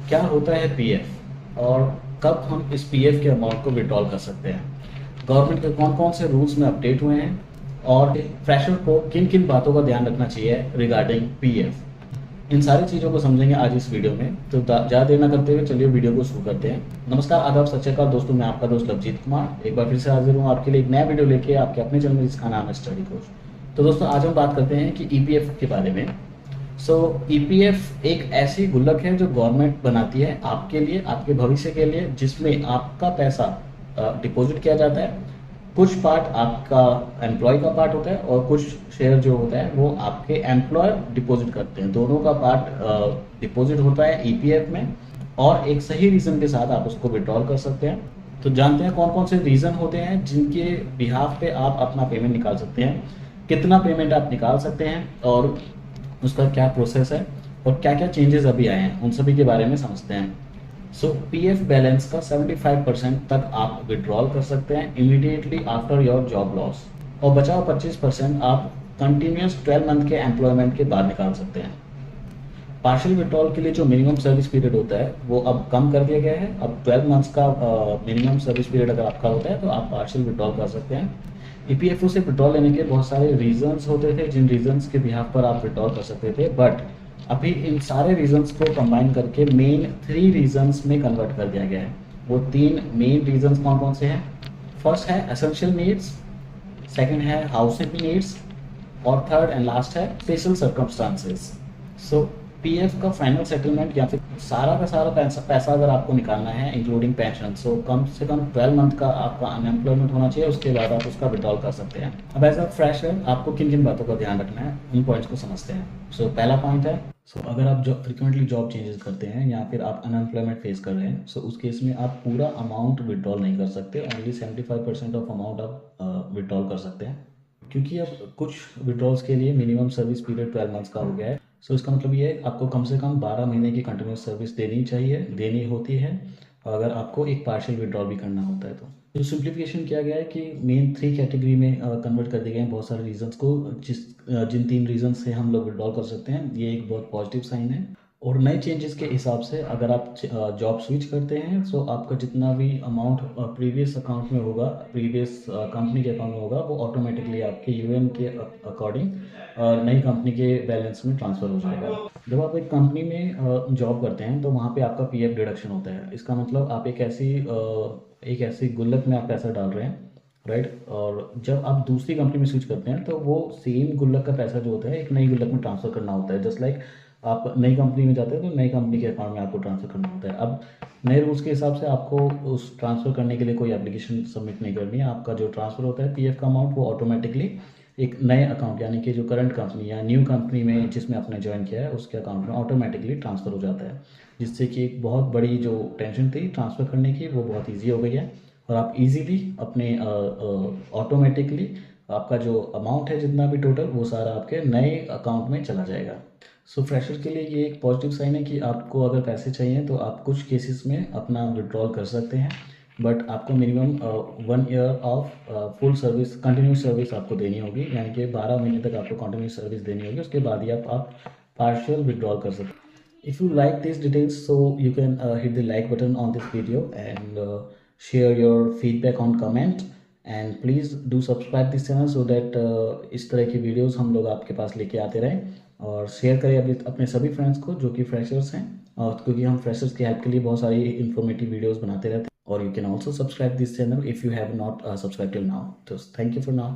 क्या होता है पीएफ और कब हम इस पीएफ के अमाउंट को विड्रॉल कर सकते हैं, गवर्नमेंट के कौन कौन से रूल्स में अपडेट हुए हैं और फ्रेशर को किन किन बातों का ध्यान रखना चाहिए रिगार्डिंग पीएफ, इन सारी चीज़ों को समझेंगे आज इस वीडियो में। तो ज़्यादा देर ना करते हुए चलिए वीडियो को शुरू करते हैं। नमस्कार, आदाब, सत श्री अकाल दोस्तों, मैं आपका दोस्त लवजीत कुमार एक बार फिर से हाजिर हूँ आपके लिए एक नया वीडियो लेके आपके अपने चैनल में जिसका नाम है स्टडी कोच। तो दोस्तों आज हम बात करते हैं कि ईपीएफ के बारे में। ईपीएफ एक ऐसी गुल्लक है जो गवर्नमेंट बनाती है आपके लिए, आपके भविष्य के लिए, जिसमें आपका पैसा डिपॉजिट किया जाता है। कुछ पार्ट आपका एम्प्लॉय का पार्ट होता है और कुछ शेयर जो होता है वो आपके एम्प्लॉयर डिपॉजिट करते हैं। दोनों का पार्ट डिपॉजिट होता है ईपीएफ में और एक सही रीज़न के साथ आप उसको विड्रॉल कर सकते हैं। तो जानते हैं कौन कौन से रीज़न होते हैं जिनके बिहाफ पे आप अपना पेमेंट निकाल सकते हैं, कितना पेमेंट आप निकाल सकते हैं और उसका क्या प्रोसेस है और क्या क्या चेंजेस अभी आए हैं, उन सभी के बारे में समझते हैं। पीएफ बैलेंस का 75% तक आप विड्रॉल कर सकते हैं immediately after your job loss, और बचा हुआ 25% आप कंटिन्यूस 12 मंथ के एम्प्लॉयमेंट के बाद निकाल सकते हैं। पार्शियल विड्रॉल के लिए जो मिनिमम सर्विस पीरियड होता है वो अब कम कर दिया गया है। अब 12 मंथ्स का मिनिमम सर्विस पीरियड अगर आपका होता है तो आप पार्शियल विड्रॉल कर सकते हैं। ईपीएफओ से विड्रॉल लेने के बहुत सारे रीजंस होते थे जिन रीजंस के बिहाफ पर आप विड्रॉल कर सकते थे, बट अभी इन सारे रीजंस को कंबाइन करके मेन 3 रीजंस में कन्वर्ट कर दिया गया है। वो 3 मेन रीजंस कौन कौन से हैं? फर्स्ट है एसेंशियल नीड्स, सेकंड है हाउसिंग नीड्स और थर्ड एंड लास्ट है स्पेशल सर्कमस्टांसेस। पीएफ का फाइनल सेटलमेंट या फिर सारा का सारा पैसा अगर आपको निकालना है इंक्लूडिंग पेंशन, कम से कम 12 मंथ का आपका अनएम्प्लॉयमेंट होना चाहिए, उसके बाद आप उसका विड्रॉल कर सकते हैं। अब एज अ फ्रेशर आपको किन किन बातों का ध्यान रखना है, उन पॉइंट्स को समझते हैं। पहला पॉइंट है, अगर आप फ्रिक्वेंटली जॉब चेंजेस करते हैं या फिर आप अनएम्प्लॉयमेंट फेस कर रहे हैं, उस केस में आप पूरा अमाउंट विड्रॉल नहीं कर सकते, ओनली 75% ऑफ अमाउंट आप विड्रॉल कर सकते हैं, क्योंकि अब कुछ विड्रॉल्स के लिए मिनिमम सर्विस पीरियड 12 मंथ्स का हो गया है। इसका मतलब ये है आपको कम से कम 12 महीने की कंटिन्यूस सर्विस देनी होती है अगर आपको एक पार्शियल विड्रॉल भी करना होता है। तो सिंप्लीफिकेशन किया गया है कि मेन 3 कैटेगरी में कन्वर्ट कर दिए गए हैं बहुत सारे रीजंस को, जिन 3 रीजन से हम लोग विड्रॉल कर सकते हैं। ये एक बहुत पॉजिटिव साइन है। और नए चेंजेस के हिसाब से अगर आप जॉब स्विच करते हैं तो आपका जितना भी अमाउंट प्रीवियस अकाउंट में होगा, प्रीवियस कंपनी के अकाउंट में होगा, वो ऑटोमेटिकली आपके यूएन के अकॉर्डिंग नई कंपनी के बैलेंस में ट्रांसफ़र हो जाएगा। जब आप एक कंपनी में जॉब करते हैं तो वहाँ पे आपका पीएफ डिडक्शन होता है। इसका मतलब आप एक ऐसी गुल्लक में आप पैसा डाल रहे हैं, राइट। और जब आप दूसरी कंपनी में स्विच करते हैं तो वो सेम गुल्लक का पैसा जो होता है एक नई गुल्लक में ट्रांसफ़र करना होता है। जस्ट लाइक आप नई कंपनी में जाते हैं तो नई कंपनी के अकाउंट में आपको ट्रांसफ़र करना होता है। अब नए रूल्स के हिसाब से आपको उस ट्रांसफ़र करने के लिए कोई एप्लीकेशन सबमिट नहीं करनी है। आपका जो ट्रांसफ़र होता है पीएफ का अमाउंट, वो ऑटोमेटिकली एक नए अकाउंट यानी कि जो करंट कंपनी या न्यू कंपनी में जिसमें आपने ज्वाइन किया है उसके अकाउंट में ऑटोमेटिकली ट्रांसफ़र हो जाता है, जिससे कि एक बहुत बड़ी जो टेंशन थी ट्रांसफ़र करने की वो बहुत ईजी हो गई है और आप इजीली अपने ऑटोमेटिकली आपका जो अमाउंट है जितना भी टोटल वो सारा आपके नए अकाउंट में चला जाएगा। फ्रेशर के लिए ये एक पॉजिटिव साइन है कि आपको अगर पैसे चाहिए तो आप कुछ केसेस में अपना विड्रॉल कर सकते हैं, बट आपको minimum 1 year of full service, continuous service आपको देनी होगी, यानी कि 12 महीने तक आपको कंटिन्यूस सर्विस देनी होगी। उसके बाद ही आप पार्शियल विड्रॉल कर सकते हैं। If you like these details, so you can hit the like button on this video and share your feedback on comment, and please do subscribe this channel so that इस तरह की videos हम लोग आपके पास लेके आते रहें। और शेयर करें अपने सभी फ्रेंड्स को जो कि फ्रेशर्स हैं, और क्योंकि हम फ्रेशर्स की हेल्प के लिए बहुत सारी इन्फॉर्मेटिव वीडियोस बनाते रहते हैं। और you can also subscribe this channel if you have not subscribe till now. तो थैंक यू फॉर नाउ।